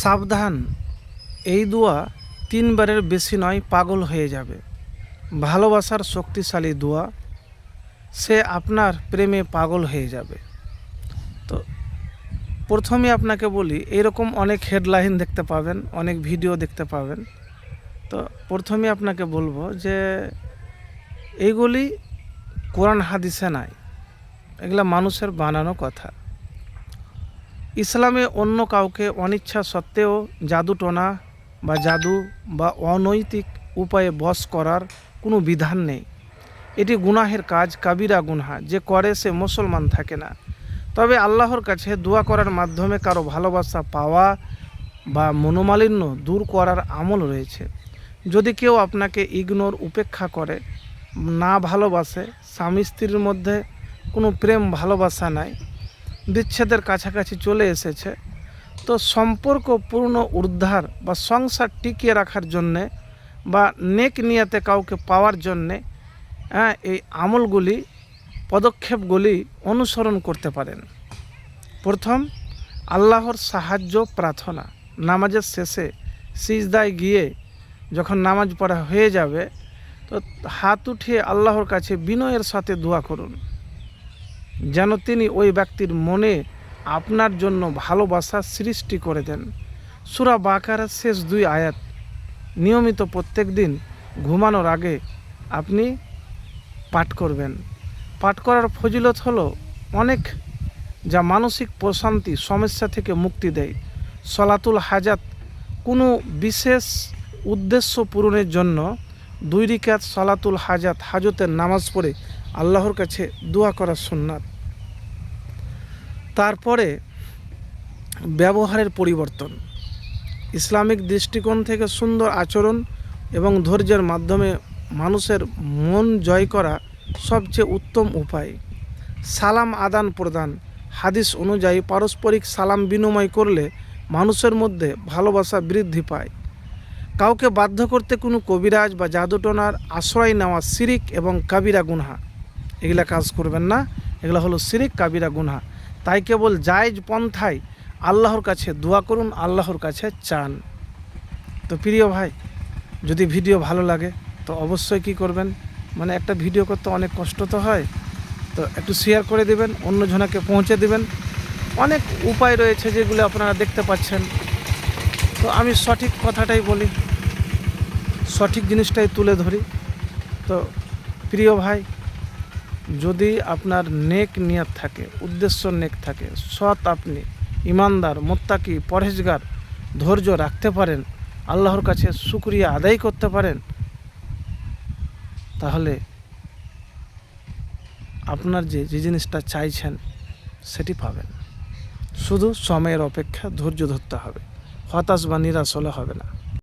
সাবধান, এই দোয়া 3 বারের বেশি নয়, পাগল হয়ে যাবে। ভালোবাসার শক্তিশালী দোয়া, সে আপনার প্রেমে পাগল হয়ে যাবে। তো প্রথমে আপনাকে বলি, এরকম অনেক হেডলাইন দেখতে পাবেন, অনেক ভিডিও দেখতে পাবেন। তো প্রথমে আপনাকে বলবো যে এইগুলি কোরআন হাদিসে নাই, এগুলা মানুষের বানানো কথা। ইসলামে অন্য কাউকে অনিচ্ছা সত্ত্বেও জাদুটোনা বা জাদু বা অনৈতিক উপায়ে বশ করার কোনো বিধান নেই। এটি গুনাহের কাজ, কাবিরা গুনহা। যে করে সে মুসলমান থাকে না। তবে আল্লাহর কাছে দোয়া করার মাধ্যমে কারো ভালোবাসা পাওয়া বা মনোমালিন্য দূর করার আমল রয়েছে। যদি কেউ আপনাকে ইগনোর, উপেক্ষা করে, না ভালোবাসে, স্বামী স্ত্রীর মধ্যে কোনো প্রেম ভালোবাসা নাই, বিচ্ছেদের কাছাকাছি চলে এসেছে, তো সম্পর্ক পূর্ণ উদ্ধার বা সংসার টিকিয়ে রাখার জন্যে বা নেক নিয়াতে কাউকে পাওয়ার জন্যে এই আমলগুলি, পদক্ষেপগুলি অনুসরণ করতে পারেন। প্রথম, আল্লাহর সাহায্য প্রার্থনা। নামাজের শেষে সিজদায় গিয়ে যখন নামাজ পড়া হয়ে যাবে, তো হাত উঠিয়ে আল্লাহর কাছে বিনয়ের সাথে দোয়া করুন, যেন তিনি ওই ব্যক্তির মনে আপনার জন্য ভালোবাসা সৃষ্টি করে দেন। সূরা বাকারার শেষ 2 আয়াত নিয়মিত প্রত্যেক দিন ঘুমানোর আগে আপনি পাঠ করবেন। পাঠ করার ফজিলত হলো অনেক, যা মানসিক প্রশান্তি, সমস্যা থেকে মুক্তি দেয়। সলাতুল হাজাত, কোনো বিশেষ উদ্দেশ্য পূরণের জন্য 2 রাকাত সলাতুল হাজাত, হাজতের নামাজ পড়ে আল্লাহর কাছে দোয়া করা সুন্নাত। তারপরে ব্যবহারের পরিবর্তন। ইসলামিক দৃষ্টিকোণ থেকে সুন্দর আচরণ এবং ধৈর্যের মাধ্যমে মানুষের মন জয় করা সবচেয়ে উত্তম উপায়। সালাম আদান প্রদান। হাদিস অনুযায়ী পারস্পরিক সালাম বিনিময় করলে মানুষের মধ্যে ভালোবাসা বৃদ্ধি পায়। কাউকে বাধ্য করতে কোনো কবিরাজ বা জাদুটোনার আশ্রয় নেওয়া শিরিক এবং কাবিরা গুনহা। এগুলা কাজ করবেন না, এগুলো হলো শিরিক, কাবিরা গুনহা। তাই কেবল জায়েজ পন্থায় আল্লাহর কাছে দোয়া করুন, আল্লাহর কাছে চান। তো প্রিয় ভাই, যদি ভিডিও ভালো লাগে তো অবশ্যই কি করবেন, মানে একটা ভিডিও করতে অনেক কষ্ট তো হয়, তো একটু শেয়ার করে দেবেন, অন্যজনকে পৌঁছে দেবেন। অনেক উপায় রয়েছে যেগুলো আপনারা দেখতে পাচ্ছেন। তো আমি সঠিক কথাটাই বলি, সঠিক জিনিসটাই তুলে ধরি। তো প্রিয় ভাই, যদি আপনার নেক নিয়ত থাকে, উদ্দেশ্য নেক থাকে, সৎ, আপনি ইমানদার, মুত্তাকি, পরহেজগার, ধৈর্য রাখতে পারেন, আল্লাহর কাছে শুকরিয়া আদায় করতে পারেন, তাহলে আপনার যে জিনিসটা চাইছেন সেটি পাবেন। শুধু সময়ের অপেক্ষা, ধৈর্য ধরতে হবে। হতাশ বা নিরাশ হলে হবে না।